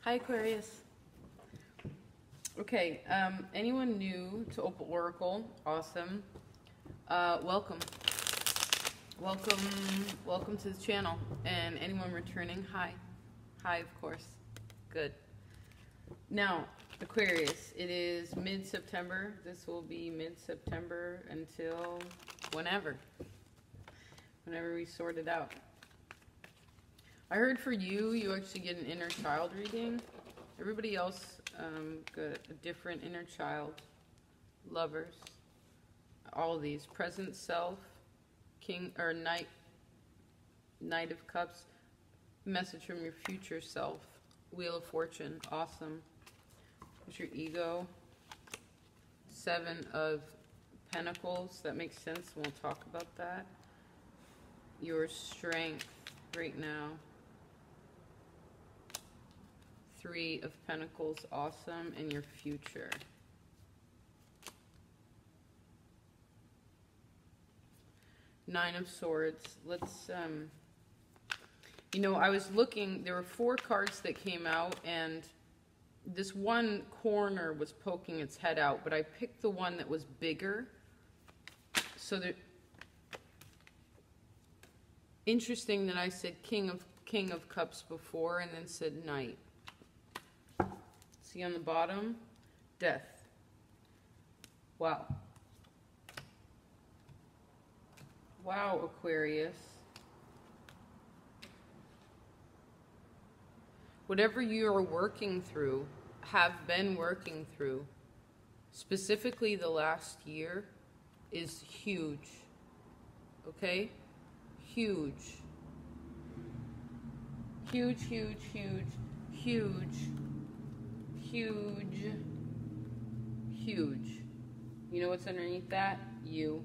Hi, Aquarius. Okay, anyone new to Opal Oracle? Awesome. Welcome. Welcome to the channel. And anyone returning, hi. Hi, of course. Good. Now, Aquarius, it is mid-September. This will be mid-September until whenever we sort it out. I heard for you, you actually get an inner child reading. Everybody else got a different inner child. Lovers. All of these. Present self. King or Knight of Cups. Message from your future self. Wheel of Fortune. Awesome. What's your ego? Seven of Pentacles. That makes sense. We'll talk about that. Your strength right now. Three of Pentacles, awesome, and your future. Nine of Swords. Let's, you know, I was looking, there were 4 cards that came out, and this one corner was poking its head out, but I picked the one that was bigger. So that, interesting that I said King of Cups before, and then said Knight. See on the bottom, Death. Wow. Wow, Aquarius. Whatever you are working through, have been working through, specifically the last year, is huge. Okay? Huge. Huge, huge, huge, huge. Huge, huge. You know what's underneath that? You.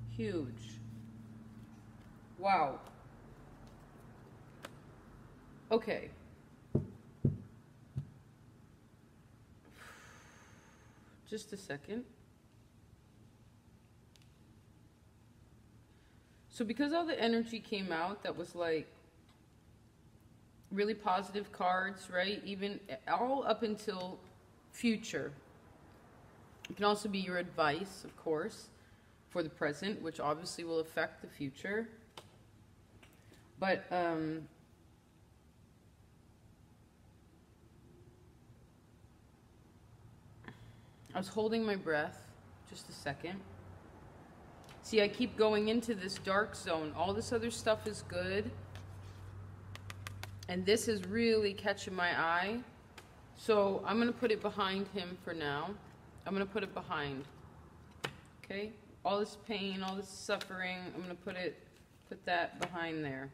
Huge. Wow. Okay. Just a second. So because all the energy came out, that was like really positive cards, right? Even all up until future. It can also be your advice, of course, for the present, which obviously will affect the future. But I was holding my breath. Just a second. See, I keep going into this dark zone. All this other stuff is good. And this is really catching my eye. So I'm going to put it behind him for now. I'm going to put it behind. Okay? All this pain, all this suffering, I'm going to put that behind there.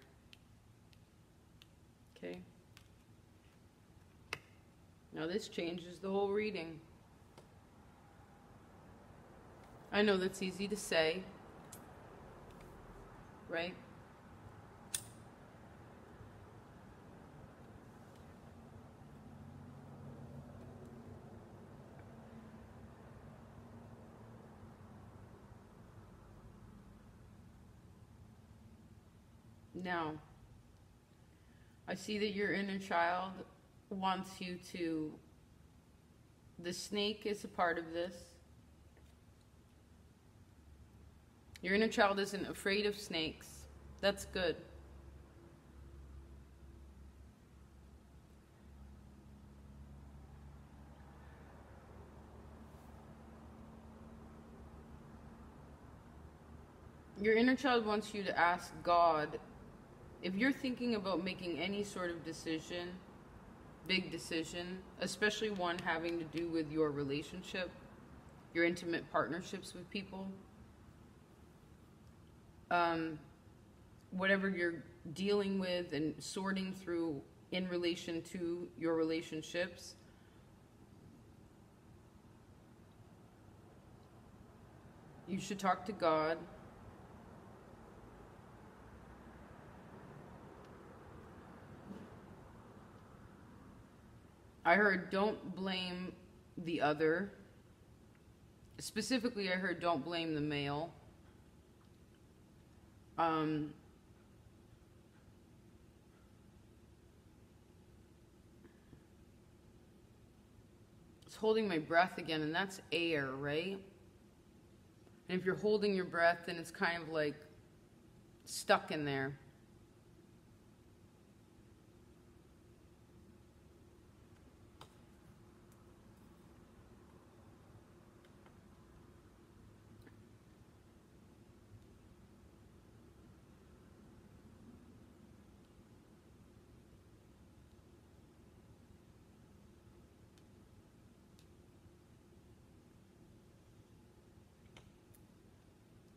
Okay? Now this changes the whole reading. I know that's easy to say. Right? Now, I see that your inner child wants you to, the snake is a part of this. Your inner child isn't afraid of snakes. That's good. Your inner child wants you to ask God, if you're thinking about making any sort of decision, big decision, especially one having to do with your relationship, your intimate partnerships with people, whatever you're dealing with and sorting through in relation to your relationships, you should talk to God. I heard don't blame the other. Specifically, I heard don't blame the male. holding my breath again, and that's air, right? And if you're holding your breath, then it's kind of like stuck in there.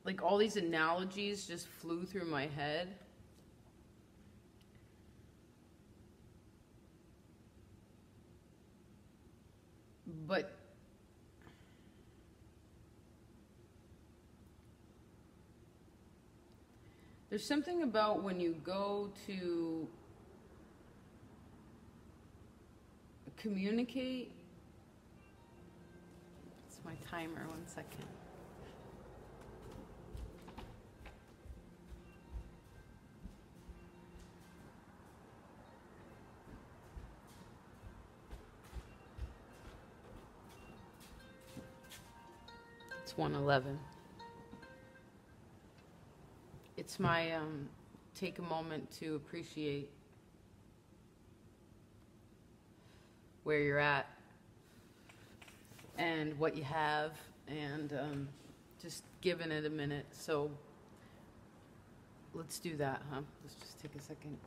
Like all these analogies just flew through my head. But there's something about when you go to communicate. It's my timer, 1 second. It's 1:11. It's my take a moment to appreciate where you're at and what you have, and just giving it a minute. So let's do that, huh? Let's just take a second.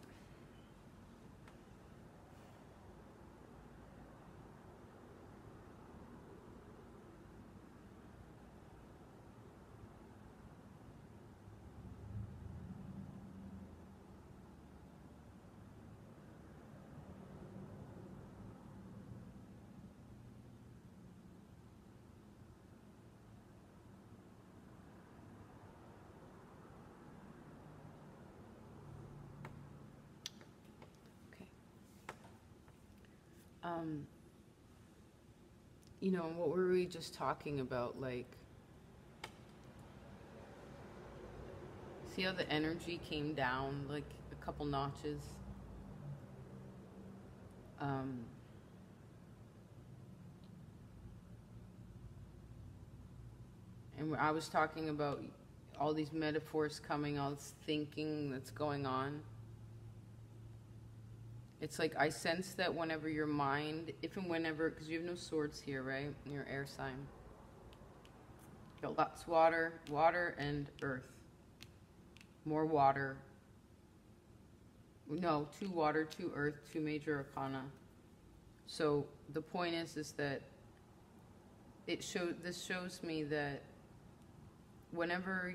You know, what were we just talking about? Like, see how the energy came down like a couple notches? And I was talking about all these metaphors coming, all this thinking that's going on. It's like I sense that whenever your mind, if and whenever, because you have no swords here, right? Your air sign. You got lots of water and earth. More water. No, 2 water, 2 earth, 2 major arcana. So the point is that this shows me that whenever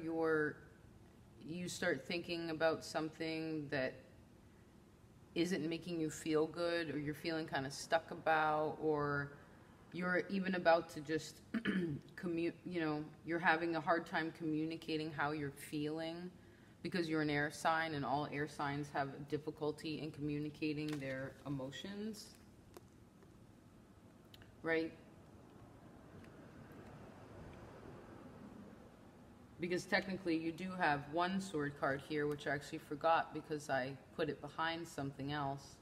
you start thinking about something that isn't making you feel good, or you're feeling kind of stuck about, or you're even about to just you're having a hard time communicating how you're feeling, because you're an air sign, and all air signs have difficulty in communicating their emotions, right? Because technically you do have 1 sword card here, which I actually forgot because I put it behind something else.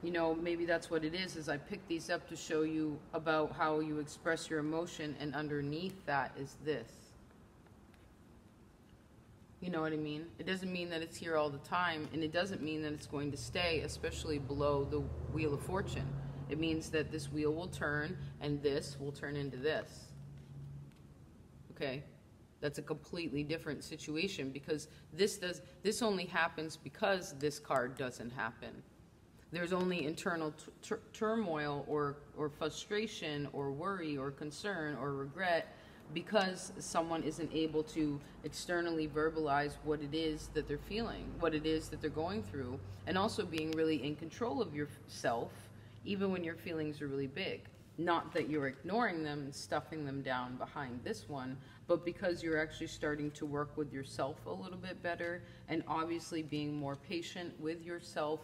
You know, maybe that's what it is I picked these up to show you about how you express your emotion, and underneath that is this. You know what I mean? It doesn't mean that it's here all the time, and it doesn't mean that it's going to stay, especially below the Wheel of Fortune. It means that this wheel will turn, and this will turn into this. Okay? That's a completely different situation, because this only happens because this card doesn't happen. There's only internal turmoil or frustration or worry or concern or regret because someone isn't able to externally verbalize what it is that they're feeling, what it is that they're going through, and also being really in control of yourself, even when your feelings are really big. Not that you're ignoring them and stuffing them down behind this one, but because you're actually starting to work with yourself a little bit better, and obviously being more patient with yourself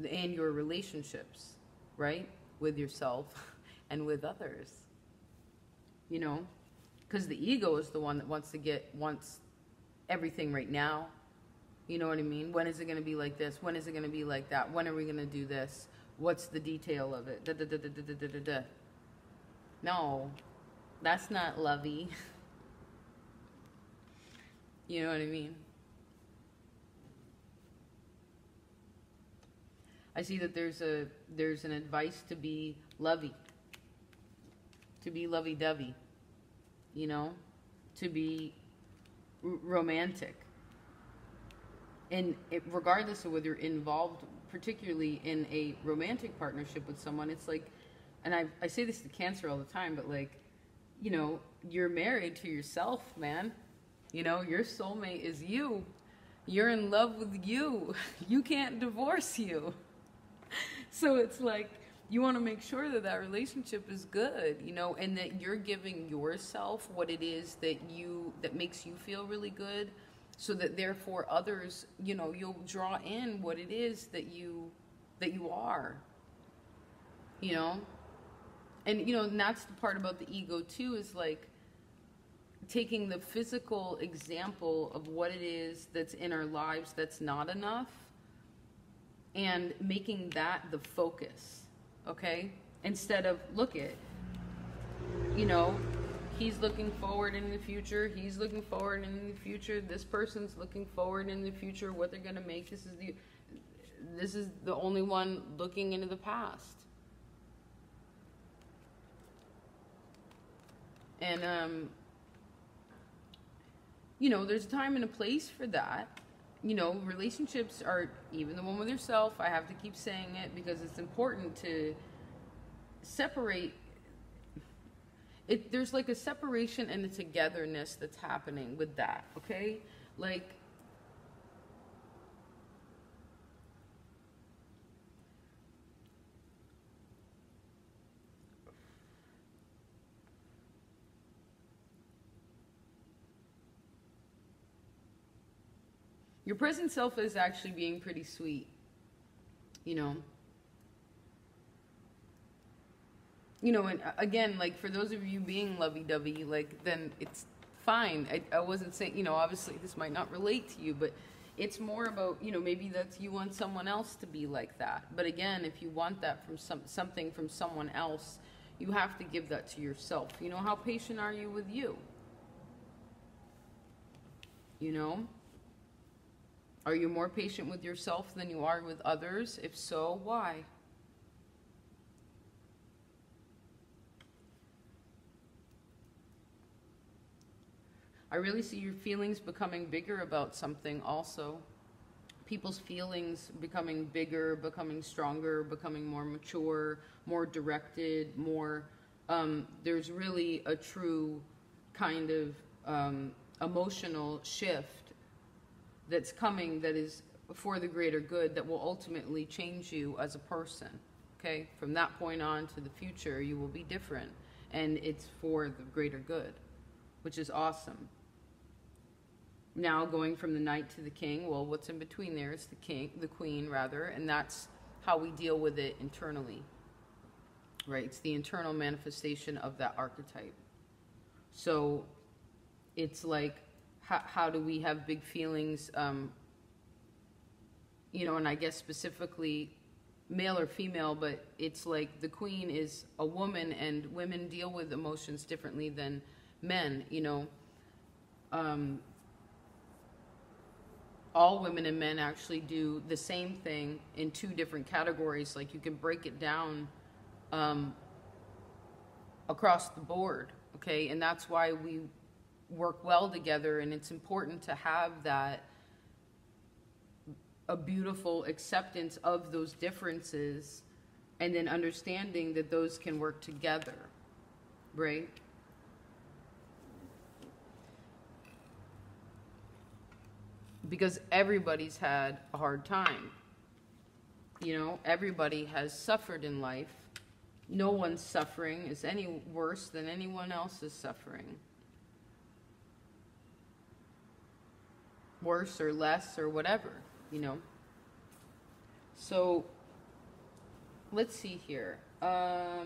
and your relationships, right? With yourself and with others. You know? Because the ego is the one that wants everything right now. You know what I mean? When is it going to be like this? When is it going to be like that? When are we going to do this? What's the detail of it? Da, da, da, da, da, da, da, da. No, that's not lovey. You know what I mean? I see that there's an advice to be lovey, to be lovey-dovey, you know, to be romantic. And regardless of whether you're involved, particularly in a romantic partnership with someone, it's like, and I say this to Cancer all the time, but like, you know, you're married to yourself, man. You know, your soulmate is you. You're in love with you. You can't divorce you. So it's like, you want to make sure that that relationship is good, you know, and that you're giving yourself what it is that makes you feel really good, so that therefore others, you know, you'll draw in what it is that you are, you know. And, you know, and that's the part about the ego too, is like taking the physical example of what it is that's in our lives that's not enough, and making that the focus, okay? Instead of, look at, you know, he's looking forward in the future, he's looking forward in the future, this person's looking forward in the future, what they're gonna make, this is the only one looking into the past. And, you know, there's a time and a place for that. You know, relationships are, even the one with yourself, I have to keep saying it because it's important to separate it. There's like a separation and a togetherness that's happening with that, okay? Like, your present self is actually being pretty sweet, you know. You know, and again, like, for those of you being lovey-dovey, like, then it's fine. I wasn't saying, you know, obviously this might not relate to you, but it's more about, you know, maybe that's, you want someone else to be like that. But again, if you want that from something from someone else, you have to give that to yourself. You know, how patient are you with you? You know? Are you more patient with yourself than you are with others? If so, why? I really see your feelings becoming bigger about something also. People's feelings becoming bigger, becoming stronger, becoming more mature, more directed, more, there's really a true kind of emotional shift that's coming, that is for the greater good, that will ultimately change you as a person, okay? From that point on to the future, you will be different, and it's for the greater good, which is awesome. Now, going from the Knight to the King, well, what's in between there is the Queen, rather, and that's how we deal with it internally, right? It's the internal manifestation of that archetype. So it's like, how do we have big feelings, you know, and I guess specifically male or female, but it's like the Queen is a woman, and women deal with emotions differently than men, you know. All women and men actually do the same thing in two different categories. Like, you can break it down across the board, okay? And that's why we work well together, and it's important to have that, a beautiful acceptance of those differences, and then understanding that those can work together, right? Because everybody's had a hard time. You know, everybody has suffered in life. No one's suffering is any worse than anyone else's suffering. Worse or less or whatever, you know. So, let's see here. I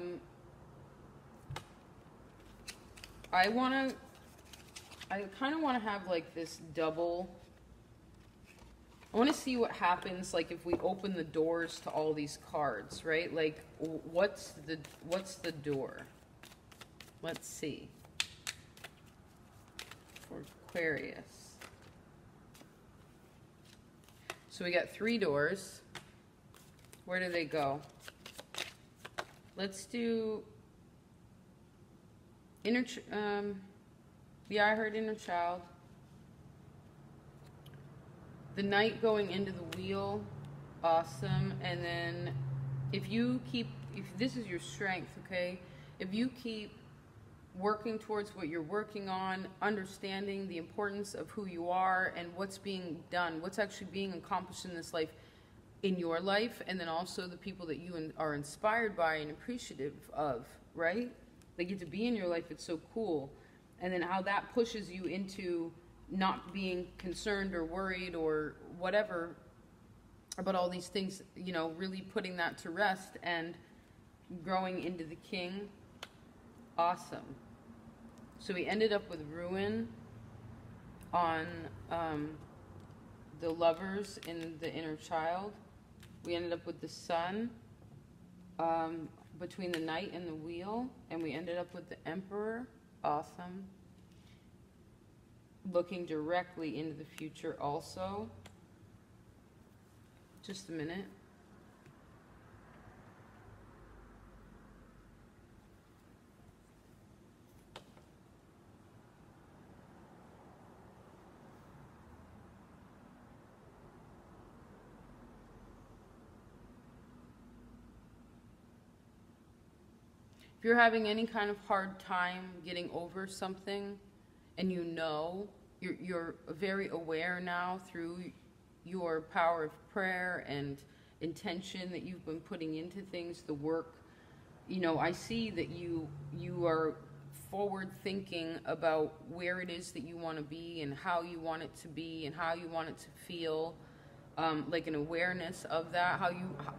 kind of want to have like this double I want to see what happens, like, if we open the doors to all these cards, right? Like, what's the door? Let's see. For Aquarius. So we got 3 doors. Where do they go? Let's do inner, yeah, I heard inner child. The Knight going into the Wheel, awesome. And then if this is your strength, okay? If you keep working towards what you're working on, understanding the importance of who you are and what's being done, what's actually being accomplished in this life, in your life, and then also the people that you are inspired by and appreciative of, right? They get to be in your life, it's so cool. And then how that pushes you into not being concerned or worried or whatever about all these things, you know, really putting that to rest and growing into the King. Awesome. So we ended up with Ruin on the Lovers in the Inner Child. We ended up with the Sun between the Knight and the Wheel, and we ended up with the Emperor. Awesome. Looking directly into the future also. Just a minute. If you're having any kind of hard time getting over something, and you know, you're very aware now through your power of prayer and intention that you've been putting into things, the work, you know, I see that you are forward thinking about where it is that you want to be and how you want it to be and how you want it to feel, like an awareness of that,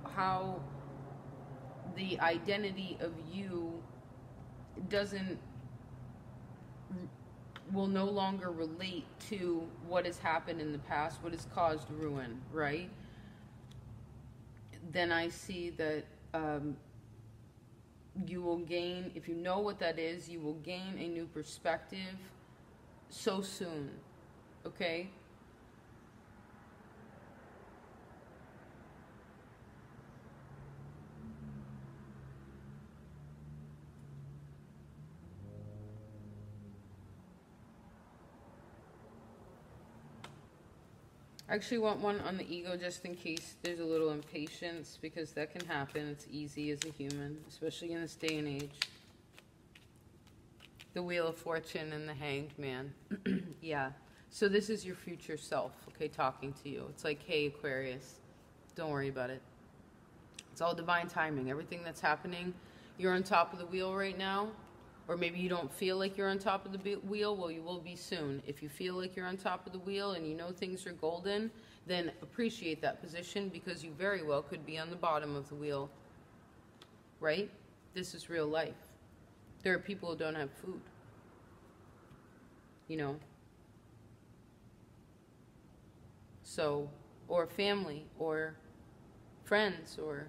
how the identity of you will no longer relate to what has happened in the past, what has caused ruin, right? Then I see that you will gain, if you know what that is, you will gain a new perspective so soon, okay? I actually want one on the ego just in case there's a little impatience, because that can happen. It's easy as a human, especially in this day and age. The Wheel of Fortune and the Hanged Man. Yeah. So this is your future self, okay, talking to you. It's like, hey, Aquarius, don't worry about it. It's all divine timing. Everything that's happening, you're on top of the wheel right now. Or maybe you don't feel like you're on top of the wheel. Well, you will be soon. If you feel like you're on top of the wheel and you know things are golden, then appreciate that position, because you very well could be on the bottom of the wheel, right? This is real life. There are people who don't have food, you know. So, or family, or friends, or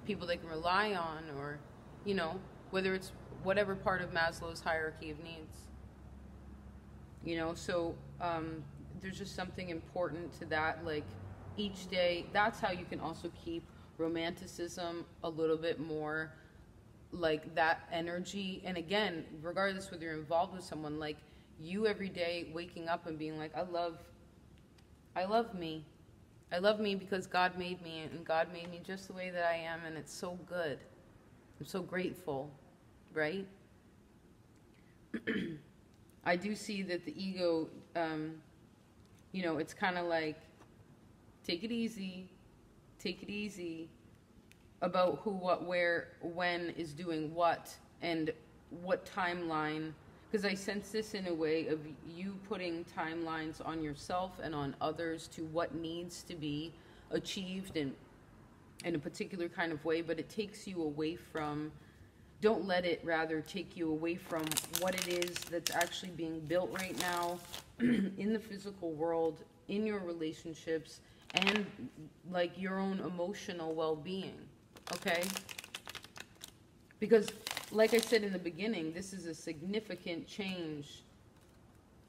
people they can rely on, or, you know, whether it's whatever part of Maslow's hierarchy of needs. You know, so there's just something important to that, like each day. That's how you can also keep romanticism a little bit more like that energy. And again, regardless whether you're involved with someone, like you every day waking up and being like, I love me. I love me because God made me, and God made me just the way that I am, and it's so good. I'm so grateful. Right? I do see that the ego, you know, it's kind of like, take it easy about who, what, where, when is doing what, and what timeline, because I sense this in a way of you putting timelines on yourself and on others to what needs to be achieved in a particular kind of way, but it takes you away from, don't let it rather take you away from what it is that's actually being built right now, in the physical world, in your relationships, and like your own emotional well-being, okay? Because like I said in the beginning, this is a significant change,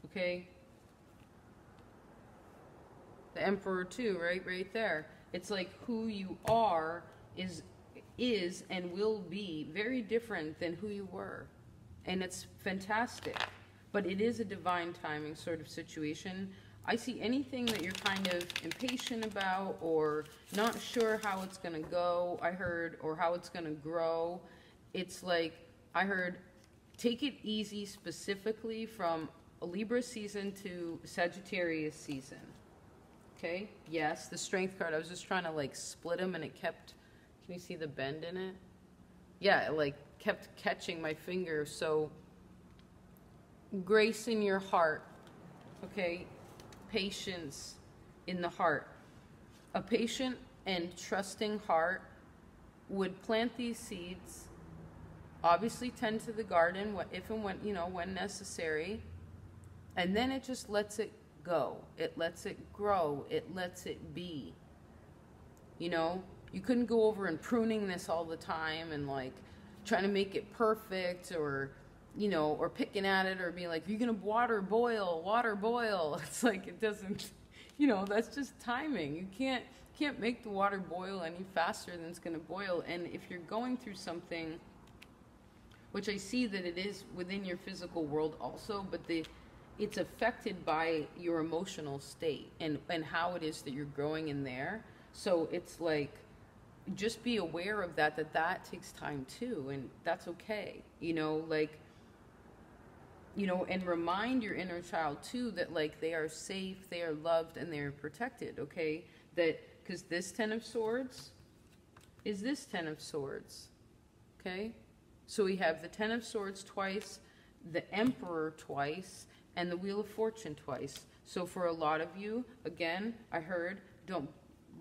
okay? The Emperor too, right there. It's like who you are is and will be very different than who you were. And it's fantastic. But it is a divine timing sort of situation. I see anything that you're kind of impatient about or not sure how it's going to go, I heard, or how it's going to grow. It's like, I heard, take it easy specifically from a Libra season to Sagittarius season. Okay? Yes, the Strength card, I was just trying to like split them and it kept, can you see the bend in it? Yeah, it like kept catching my finger. So, grace in your heart, okay? Patience in the heart. A patient and trusting heart would plant these seeds, obviously tend to the garden if and when, when necessary, and then it just lets it go. It lets it grow. It lets it be. You couldn't go over and pruning this all the time and like trying to make it perfect or or picking at it or being like, you're going to water boil. It's like, it doesn't, that's just timing. You can't make the water boil any faster than it's going to boil. And if you're going through something, which I see that it is within your physical world also, but it's affected by your emotional state and how it is that you're growing in there. So it's like, just be aware of that takes time too. And that's okay. And remind your inner child too that like they are safe, they are loved, and they are protected, okay? That, because this Ten of Swords is this Ten of Swords, okay? So we have the Ten of Swords twice, the Emperor twice, and the Wheel of Fortune twice. So for a lot of you, again, I heard,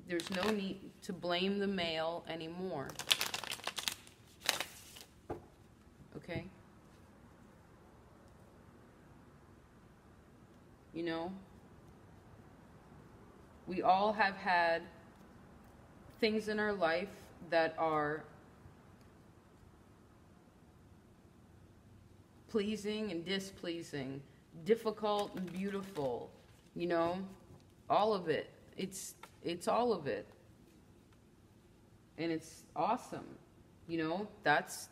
there's no need to blame the male anymore, okay? We all have had things in our life that are pleasing and displeasing, difficult and beautiful, all of it. It's all of it. And it's awesome. That's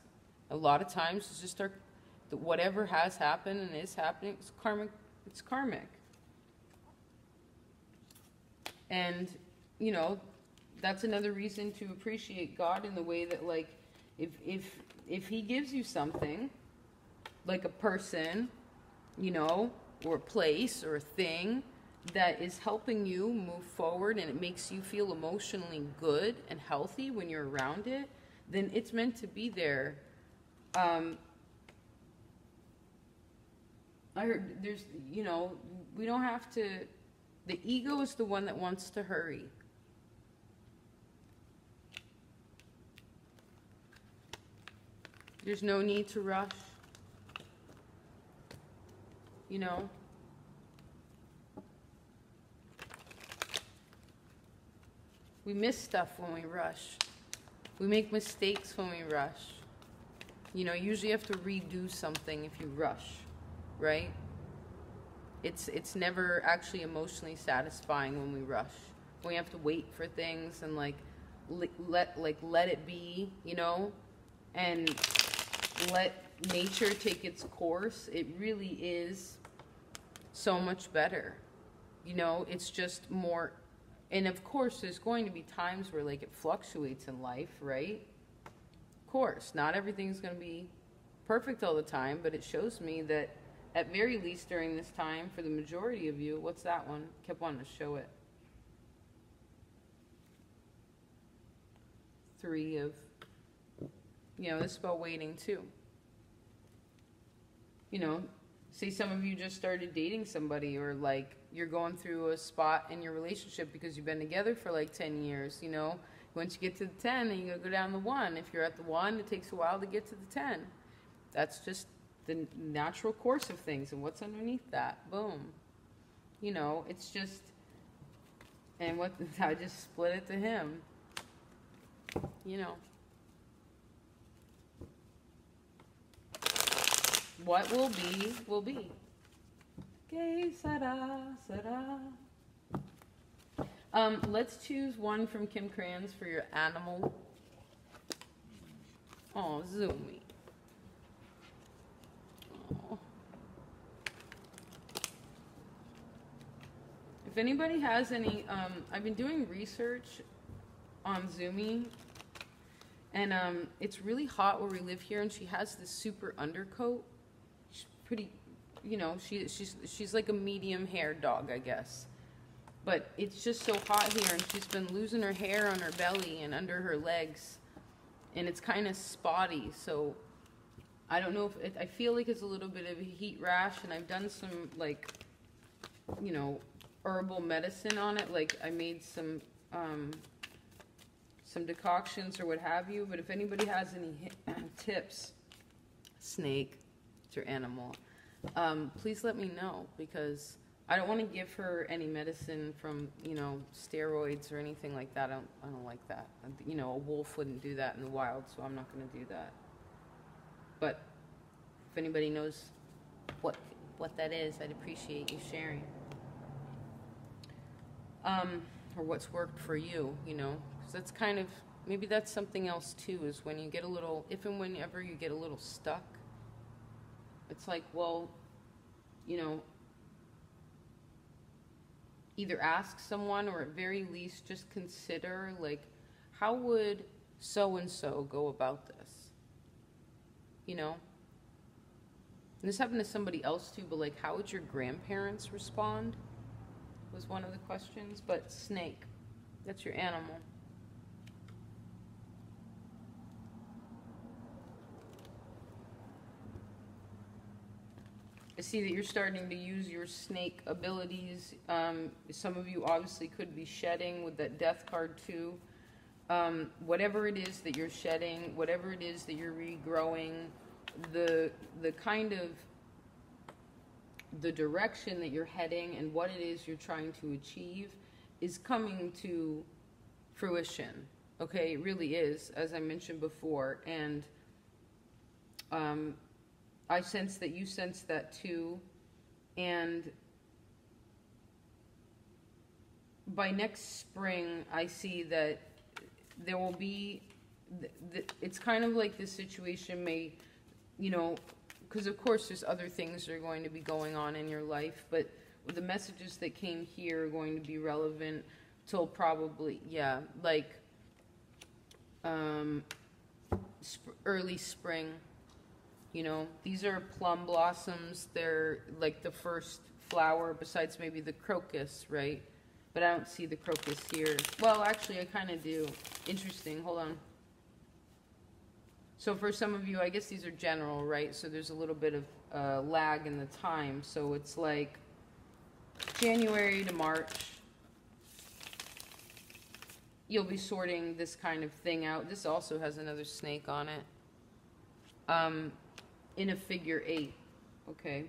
a lot of times it's just whatever has happened and is happening, it's karmic. It's karmic. And, that's another reason to appreciate God in the way that, like, if he gives you something, like a person, or a place or a thing that is helping you move forward and it makes you feel emotionally good and healthy when you're around it, then it's meant to be there. I heard there's, we don't have to, the ego is the one that wants to hurry. There's no need to rush. We miss stuff when we rush. We make mistakes when we rush. Usually you have to redo something if you rush. Right? It's never actually emotionally satisfying when we rush. When we have to wait for things and like let it be, and let nature take its course. It really is so much better. It's just more, and of course there's going to be times where like it fluctuates in life, right? Of course, not everything's going to be perfect all the time, but it shows me that at very least during this time, for the majority of you, what's that one? Kept wanting to show it. 3 of, this is about waiting too. Say some of you just started dating somebody, or like you're going through a spot in your relationship because you've been together for like 10 years, Once you get to the 10, then you gotta go down the 1. If you're at the 1, it takes a while to get to the 10. That's just the natural course of things. And what's underneath that? Boom. You know, it's just, and what, I just split it to him. You know. What will be, will be. Que sera, sera. Let's choose one from Kim Crayons for your animal. Oh, Zoomy. Oh. If anybody has any, I've been doing research on Zoomy, and it's really hot where we live here, and she has this super undercoat. She's pretty, you know, she's like a medium-haired dog, I guess. But it's just so hot here, and she's been losing her hair on her belly and under her legs, and it's kind of spotty, so I don't know if it, I feel like it's a little bit of a heat rash, and I've done some, like, you know, herbal medicine on it. Like, I made some decoctions or what have you, but if anybody has any tips, snake, it's your animal, please let me know, because I don't want to give her any medicine from, you know, steroids or anything like that. I don't like that. You know, a wolf wouldn't do that in the wild, so I'm not going to do that. But if anybody knows what that is, I'd appreciate you sharing. Or what's worked for you, you know, because that's kind of, maybe that's something else too, is when you get a little, if and whenever you get a little stuck, it's like, well, you know, either ask someone, or at very least just consider, like, how would so-and-so go about this? You know? And this happened to somebody else too, but like, how would your grandparents respond? Was one of the questions. But snake, that's your animal. I see that you're starting to use your snake abilities. Some of you obviously could be shedding with that death card too. Whatever it is that you're shedding, whatever it is that you're regrowing, the kind of the direction that you're heading and what it is you're trying to achieve is coming to fruition. Okay, it really is, as I mentioned before. And I sense that you sense that too. And by next spring, I see that there will be, it's kind of like this situation may, you know, because of course there's other things that are going to be going on in your life, but the messages that came here are going to be relevant till probably, yeah, like early spring. You know, these are plum blossoms. They're like the first flower besides maybe the crocus, right? But I don't see the crocus here. Well, actually, I kind of do. Interesting. Hold on. So for some of you, I guess these are general, right? So there's a little bit of lag in the time. So it's like January to March. You'll be sorting this kind of thing out. This also has another snake on it. In a figure 8, okay?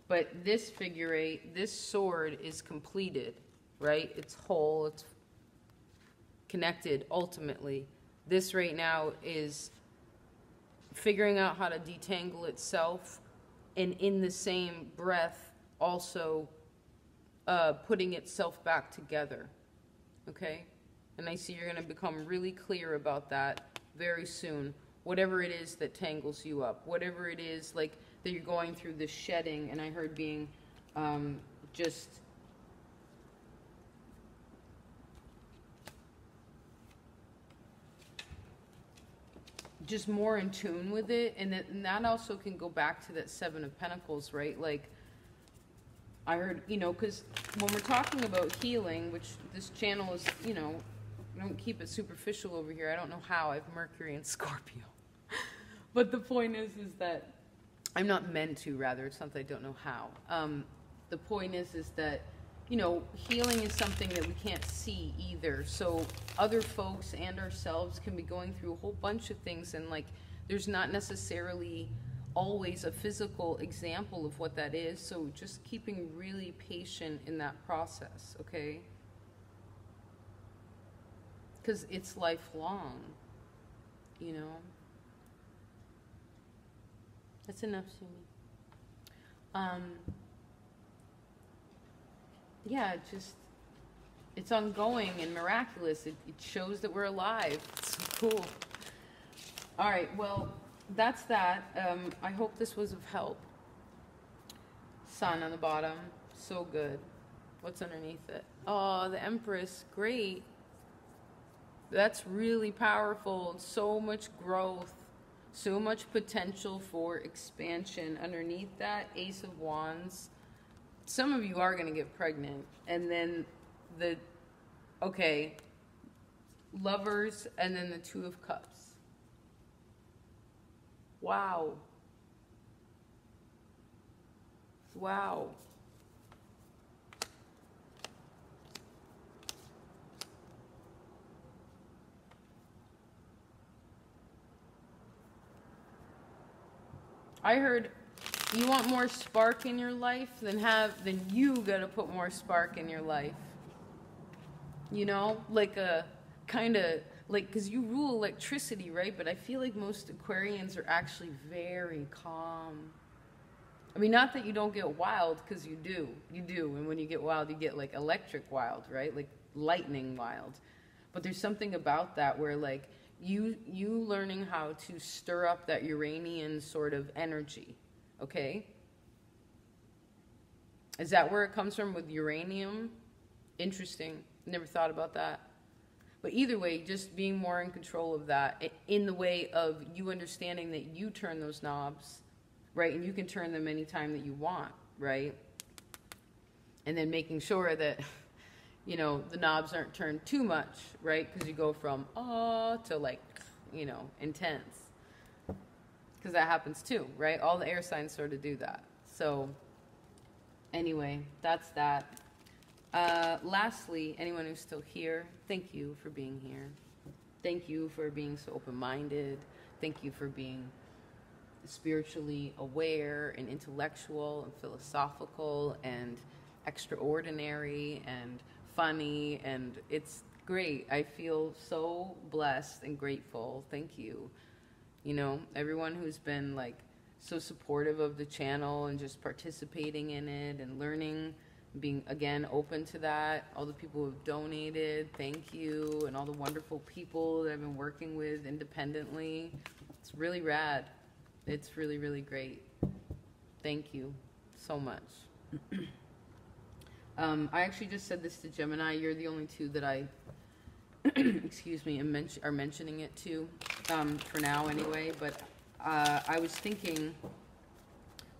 But this figure 8, this sword is completed, right? It's whole, it's connected ultimately. This right now is figuring out how to detangle itself, and in the same breath also putting itself back together, okay? And I see you're going to become really clear about that very soon. Whatever it is that tangles you up, whatever it is like that you're going through this shedding, and I heard being just more in tune with it, and that also can go back to that 7 of Pentacles, right? Like I heard, you know, because when we're talking about healing, which this channel is, you know, I don't keep it superficial over here. I don't know how. I have Mercury and Scorpio. But the point is that I'm not meant to, rather. It's not that I don't know how. The point is that, you know, healing is something that we can't see either. So other folks and ourselves can be going through a whole bunch of things, and like there's not necessarily always a physical example of what that is. So just keeping really patient in that process, okay? Because it's lifelong, you know? That's enough, Sumi. Yeah, it's ongoing and miraculous. It shows that we're alive. It's so cool. All right, well, that's that. I hope this was of help. Sun on the bottom, so good. What's underneath it? Oh, the Empress, great. That's really powerful. So much growth, so much potential for expansion. Underneath that, Ace of Wands. Some of you are going to get pregnant. And then Lovers, and then the Two of Cups. Wow. Wow. I heard you want more spark in your life, then you gotta put more spark in your life. You know, like a kind of like, because you rule electricity, right? But I feel like most Aquarians are actually very calm. I mean, not that you don't get wild, because you do. And when you get wild, you get like electric wild, right? Like lightning wild. But there's something about that where like you learning how to stir up that Uranian sort of energy, okay? Is that where it comes from with uranium? Interesting. Never thought about that. But either way, just being more in control of that in the way of you understanding that you turn those knobs, right? And you can turn them anytime that you want, right? And then making sure that, you know, the knobs aren't turned too much, right? Because you go from, to like, you know, intense. Because that happens too, right? All the air signs sort of do that. So anyway, that's that. Lastly, anyone who's still here, thank you for being here. Thank you for being so open-minded. Thank you for being spiritually aware and intellectual and philosophical and extraordinary and funny, and it's great. I feel so blessed and grateful. Thank you. You know, everyone who's been like so supportive of the channel and just participating in it and learning, being again open to that, all the people who have donated, thank you, and all the wonderful people that I've been working with independently. It's really rad. It's really, really great. Thank you so much. I actually just said this to Gemini. You're the only two that I, excuse me, are mentioning it to, for now anyway. But I was thinking,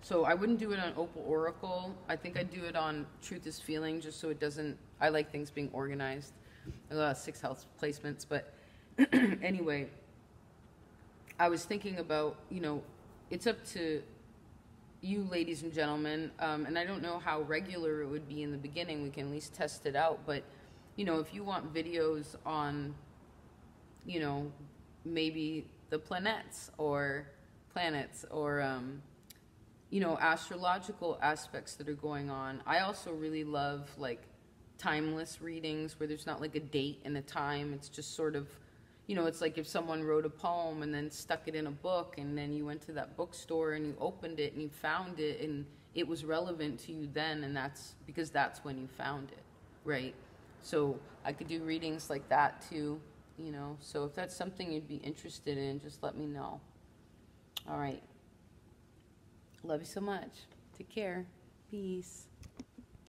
so I wouldn't do it on Opal Oracle. I think I'd do it on Truth is Feeling, just so it doesn't, I like things being organized. 6 house placements, but anyway, I was thinking about, you know, it's up to you, ladies and gentlemen, and I don't know how regular it would be in the beginning. We can at least test it out, but, you know, if you want videos on, you know, maybe the planets or you know, astrological aspects that are going on. I also really love like timeless readings where there's not like a date and a time. It's just sort of, you know, it's like if someone wrote a poem and then stuck it in a book, and then you went to that bookstore and you opened it and you found it and it was relevant to you then, and that's because that's when you found it, right? So I could do readings like that too, you know. So if that's something you'd be interested in, just let me know. All right. Love you so much. Take care. Peace.